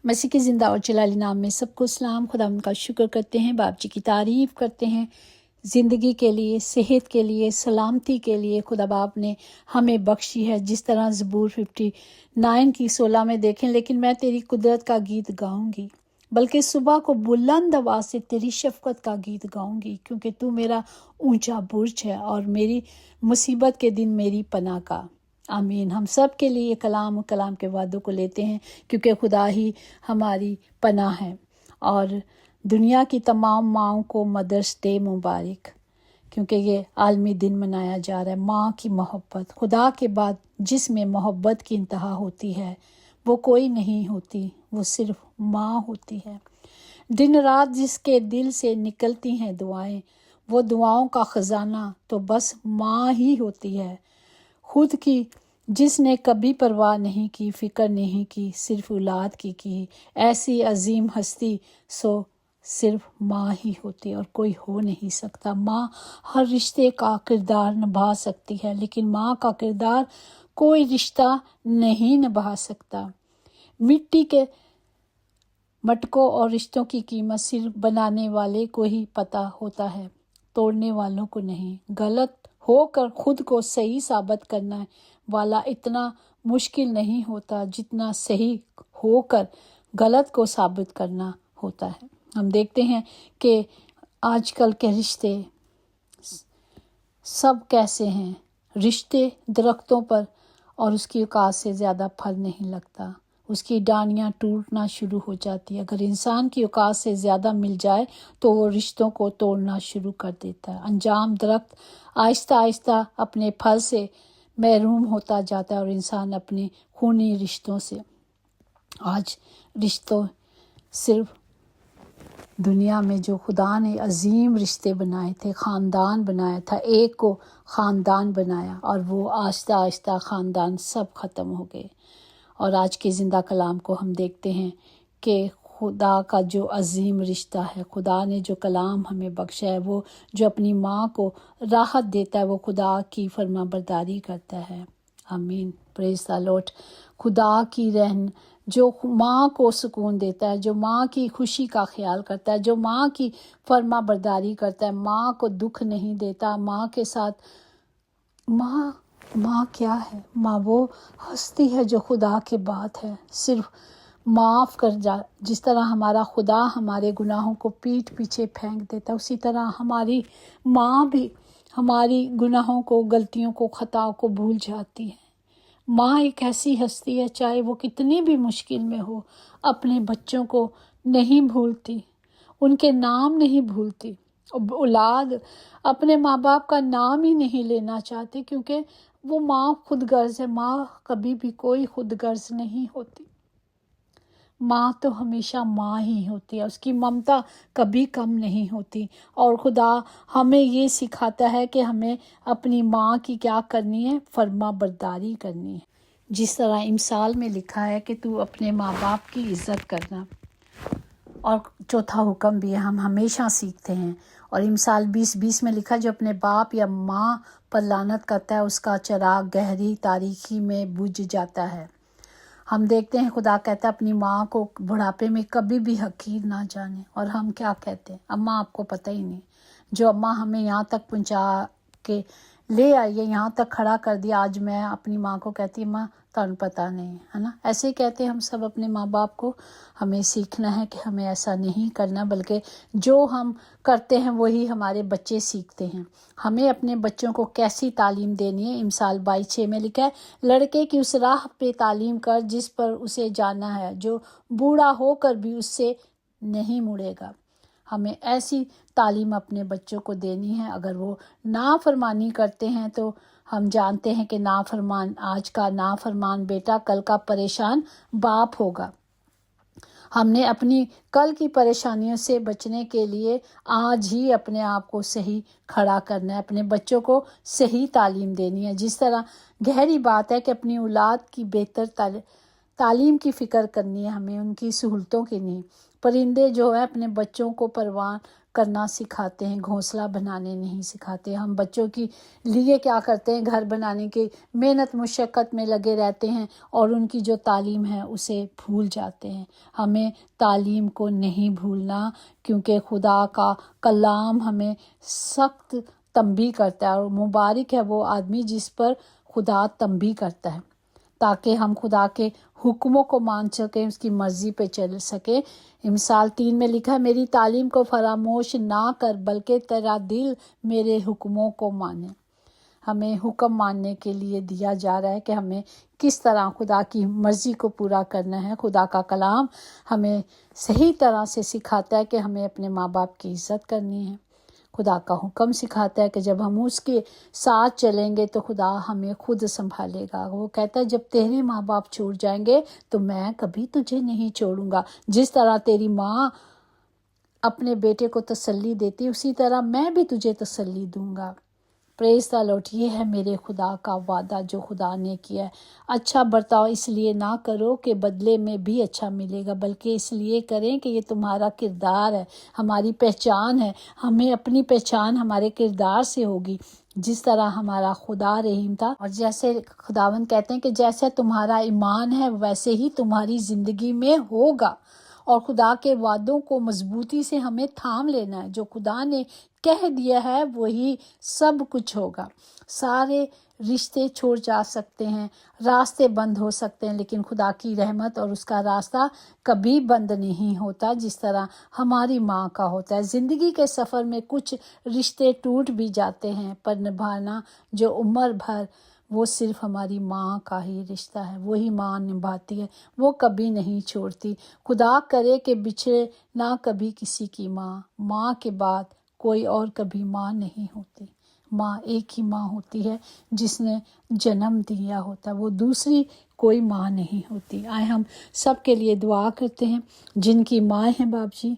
مسیح کی زندہ اور جلالی نام میں سب کو سلام۔ خدا ان کا شکر کرتے ہیں، باپ جی کی تعریف کرتے ہیں زندگی کے لیے، صحت کے لیے، سلامتی کے لیے خدا باپ نے ہمیں بخشی ہے۔ جس طرح زبور 59 کی 16 میں دیکھیں، لیکن میں تیری قدرت کا گیت گاؤں گی، بلکہ صبح کو بلند آواز سے تیری شفقت کا گیت گاؤں گی، کیونکہ تو میرا اونچا برج ہے اور میری مصیبت کے دن میری پناہ کا۔ آمین۔ ہم سب کے لیے کلام کے وعدوں کو لیتے ہیں، کیونکہ خدا ہی ہماری پناہ ہے۔ اور دنیا کی تمام ماؤں کو مدرس ڈے مبارک، کیونکہ یہ عالمی دن منایا جا رہا ہے۔ ماں کی محبت، خدا کے بعد جس میں محبت کی انتہا ہوتی ہے وہ کوئی نہیں ہوتی، وہ صرف ماں ہوتی ہے۔ دن رات جس کے دل سے نکلتی ہیں دعائیں، وہ دعاؤں کا خزانہ تو بس ماں ہی ہوتی ہے۔ خود کی جس نے کبھی پرواہ نہیں کی، فکر نہیں کی، صرف اولاد کی ایسی عظیم ہستی سو صرف ماں ہی ہوتی اور کوئی ہو نہیں سکتا۔ ماں ہر رشتے کا کردار نبھا سکتی ہے، لیکن ماں کا کردار کوئی رشتہ نہیں نبھا سکتا۔ مٹی کے مٹکوں اور رشتوں کی قیمت صرف بنانے والے کو ہی پتہ ہوتا ہے، توڑنے والوں کو نہیں۔ غلط ہو کر خود کو صحیح ثابت کرنے والا اتنا مشکل نہیں ہوتا جتنا صحیح ہو کر غلط کو ثابت کرنا ہوتا ہے۔ ہم دیکھتے ہیں کہ آج کل کے رشتے سب کیسے ہیں۔ رشتے درختوں پر اور اس کی اوقات سے زیادہ پھل نہیں لگتا، اس کی ڈانیاں ٹوٹنا شروع ہو جاتی ہے۔ اگر انسان کی اوقات سے زیادہ مل جائے تو وہ رشتوں کو توڑنا شروع کر دیتا ہے۔ انجام درخت آہستہ آہستہ اپنے پھل سے محروم ہوتا جاتا ہے اور انسان اپنے خونی رشتوں سے۔ آج رشتوں صرف دنیا میں جو خدا نے عظیم رشتے بنائے تھے، خاندان بنایا تھا، ایک کو خاندان بنایا، اور وہ آہستہ آہستہ خاندان سب ختم ہو گئے۔ اور آج کے زندہ کلام کو ہم دیکھتے ہیں کہ خدا کا جو عظیم رشتہ ہے، خدا نے جو کلام ہمیں بخشا ہے، وہ جو اپنی ماں کو راحت دیتا ہے، وہ خدا کی فرما برداری کرتا ہے۔ آمین، پریز دی لارڈ۔ خدا کی رہن جو ماں کو سکون دیتا ہے، جو ماں کی خوشی کا خیال کرتا ہے، جو ماں کی فرما برداری کرتا ہے، ماں کو دکھ نہیں دیتا، ماں کے ساتھ ماں کیا ہے؟ ماں وہ ہستی ہے جو خدا کے بعد ہے، صرف معاف کر جس طرح ہمارا خدا ہمارے گناہوں کو پیٹھ پیچھے پھینک دیتا ہے، اسی طرح ہماری ماں بھی ہماری گناہوں کو، غلطیوں کو، خطاؤں کو بھول جاتی ہے۔ ماں ایک ایسی ہستی ہے، چاہے وہ کتنی بھی مشکل میں ہو، اپنے بچوں کو نہیں بھولتی، ان کے نام نہیں بھولتی۔ اولاد اپنے ماں باپ کا نام ہی نہیں لینا چاہتے، کیونکہ وہ ماں خود غرض ہے۔ ماں کبھی بھی کوئی خود غرض نہیں ہوتی، ماں تو ہمیشہ ماں ہی ہوتی ہے، اس کی ممتا کبھی کم نہیں ہوتی۔ اور خدا ہمیں یہ سکھاتا ہے کہ ہمیں اپنی ماں کی کیا کرنی ہے؟ فرما برداری کرنی ہے۔ جس طرح امثال میں لکھا ہے کہ تو اپنے ماں باپ کی عزت کرنا، اور چوتھا حکم بھی ہے، ہم ہمیشہ سیکھتے ہیں۔ اور امثال 20:20 میں لکھا، جو اپنے باپ یا ماں پر لعنت کرتا ہے اس کا چراغ گہری تاریکی میں بجھ جاتا ہے۔ ہم دیکھتے ہیں خدا کہتا ہے اپنی ماں کو بڑھاپے میں کبھی بھی حقیر نہ جانے، اور ہم کیا کہتے ہیں؟ اماں آپ کو پتہ ہی نہیں، جو اماں ہمیں یہاں تک پہنچا کے لے آئی ہے، یہاں تک کھڑا کر دیا، آج میں اپنی ماں کو کہتی ماں تمہیں پتہ نہیں ہے نا۔ ایسے ہی کہتے ہیں ہم سب اپنے ماں باپ کو۔ ہمیں سیکھنا ہے کہ ہمیں ایسا نہیں کرنا، بلکہ جو ہم کرتے ہیں وہی ہمارے بچے سیکھتے ہیں۔ ہمیں اپنے بچوں کو کیسی تعلیم دینی ہے؟ امثال 22:6 میں لکھا ہے، لڑکے کی اس راہ پہ تعلیم کر جس پر اسے جانا ہے، جو بوڑھا ہو کر بھی اس سے نہیں مڑے گا۔ ہمیں ایسی تعلیم اپنے بچوں کو دینی ہے۔ اگر وہ نافرمانی کرتے ہیں تو ہم جانتے ہیں کہ نافرمان آج کا نافرمان بیٹا کل کا پریشان باپ ہوگا۔ ہم نے اپنی کل کی پریشانیوں سے بچنے کے لیے آج ہی اپنے آپ کو صحیح کھڑا کرنا ہے، اپنے بچوں کو صحیح تعلیم دینی ہے۔ جس طرح گہری بات ہے کہ اپنی اولاد کی بہتر تعلیم کی فکر کرنی ہے، ہمیں ان کی سہولتوں کی نہیں۔ پرندے جو ہے اپنے بچوں کو پروان کرنا سکھاتے ہیں، گھونسلہ بنانے نہیں سکھاتے۔ ہم بچوں کی لیے کیا کرتے ہیں، گھر بنانے کی محنت مشقت میں لگے رہتے ہیں اور ان کی جو تعلیم ہے اسے بھول جاتے ہیں۔ ہمیں تعلیم کو نہیں بھولنا، کیونکہ خدا کا کلام ہمیں سخت تنبیہ کرتا ہے، اور مبارک ہے وہ آدمی جس پر خدا تنبیہ کرتا ہے، تاکہ ہم خدا کے حکموں کو مان سکیں، اس کی مرضی پہ چل سکیں۔ مثال 3 میں لکھا ہے، میری تعلیم کو فراموش نہ کر بلکہ تیرا دل میرے حکموں کو مانے۔ ہمیں حکم ماننے کے لیے دیا جا رہا ہے کہ ہمیں کس طرح خدا کی مرضی کو پورا کرنا ہے۔ خدا کا کلام ہمیں صحیح طرح سے سکھاتا ہے کہ ہمیں اپنے ماں باپ کی عزت کرنی ہے۔ خدا کا حکم سکھاتا ہے کہ جب ہم اس کے ساتھ چلیں گے تو خدا ہمیں خود سنبھالے گا۔ وہ کہتا ہے جب تیرے ماں باپ چھوڑ جائیں گے تو میں کبھی تجھے نہیں چھوڑوں گا۔ جس طرح تیری ماں اپنے بیٹے کو تسلی دیتی اسی طرح میں بھی تجھے تسلی دوں گا۔ پریز دی لارڈ، یہ ہے میرے خدا کا وعدہ جو خدا نے کیا ہے۔ اچھا برتاؤ اس لیے نہ کرو کہ بدلے میں بھی اچھا ملے گا، بلکہ اس لیے کریں کہ یہ تمہارا کردار ہے، ہماری پہچان ہے۔ ہمیں اپنی پہچان ہمارے کردار سے ہوگی، جس طرح ہمارا خدا رحیم تھا، اور جیسے خداوند کہتے ہیں کہ جیسے تمہارا ایمان ہے ویسے ہی تمہاری زندگی میں ہوگا۔ اور خدا کے وعدوں کو مضبوطی سے ہمیں تھام لینا ہے۔ جو خدا نے کہہ دیا ہے وہی سب کچھ ہوگا۔ سارے رشتے چھوڑ جا سکتے ہیں، راستے بند ہو سکتے ہیں، لیکن خدا کی رحمت اور اس کا راستہ کبھی بند نہیں ہوتا، جس طرح ہماری ماں کا ہوتا ہے۔ زندگی کے سفر میں کچھ رشتے ٹوٹ بھی جاتے ہیں، پر نبھانا جو عمر بھر، وہ صرف ہماری ماں کا ہی رشتہ ہے۔ وہی ماں نبھاتی ہے، وہ کبھی نہیں چھوڑتی۔ خدا کرے کہ بچھڑے نہ کبھی کسی کی ماں۔ ماں کے بعد کوئی اور کبھی ماں نہیں ہوتی۔ ماں ایک ہی ماں ہوتی ہے جس نے جنم دیا ہوتا ہے، وہ دوسری کوئی ماں نہیں ہوتی۔ آئے ہم سب کے لیے دعا کرتے ہیں جن کی مائیں ہیں۔ باپ جی،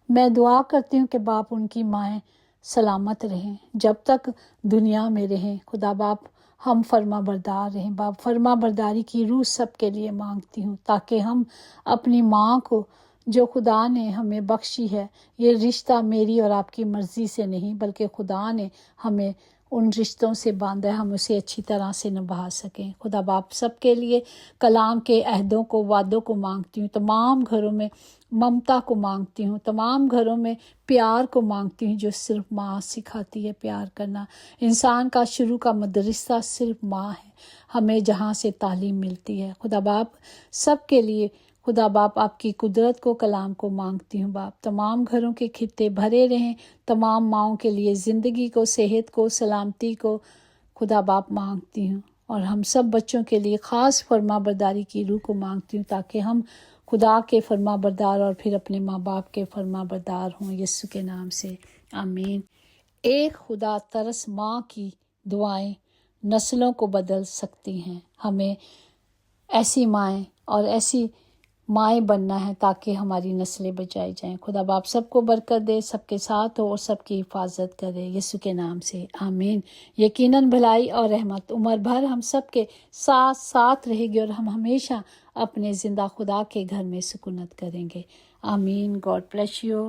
میں دعا کرتی ہوں کہ باپ ان کی مائیں سلامت رہیں جب تک دنیا میں رہیں۔ خدا باپ ہم فرما بردار رہیں۔ باپ فرما برداری کی روح سب کے لیے مانگتی ہوں، تاکہ ہم اپنی ماں کو جو خدا نے ہمیں بخشی ہے، یہ رشتہ میری اور آپ کی مرضی سے نہیں بلکہ خدا نے ہمیں ان رشتوں سے باندھا ہے، ہم اسے اچھی طرح سے نبھا سکیں۔ خدا باپ سب کے لیے کلام کے عہدوں کو، وعدوں کو مانگتی ہوں۔ تمام گھروں میں ممتا کو مانگتی ہوں، تمام گھروں میں پیار کو مانگتی ہوں، جو صرف ماں سکھاتی ہے پیار کرنا۔ انسان کا شروع کا مدرسہ صرف ماں ہے، ہمیں جہاں سے تعلیم ملتی ہے۔ خدا باپ سب کے لیے، خدا باپ آپ کی قدرت کو، کلام کو مانگتی ہوں۔ باپ تمام گھروں کے خطے بھرے رہیں، تمام ماؤں کے لیے زندگی کو، صحت کو، سلامتی کو خدا باپ مانگتی ہوں، اور ہم سب بچوں کے لیے خاص فرما برداری کی روح کو مانگتی ہوں، تاکہ ہم خدا کے فرما بردار اور پھر اپنے ماں باپ کے فرما بردار ہوں، یسوع کے نام سے آمین۔ ایک خدا ترس ماں کی دعائیں نسلوں کو بدل سکتی ہیں۔ ہمیں ایسی مائیں اور ایسی مائیں بننا ہے تاکہ ہماری نسلیں بچائی جائیں۔ خدا باپ سب کو برکت دے، سب کے ساتھ ہو اور سب کی حفاظت کرے، یسوع کے نام سے آمین۔ یقیناً بھلائی اور رحمت عمر بھر ہم سب کے ساتھ ساتھ رہے گی، اور ہم ہمیشہ اپنے زندہ خدا کے گھر میں سکونت کریں گے۔ آمین۔ God bless you.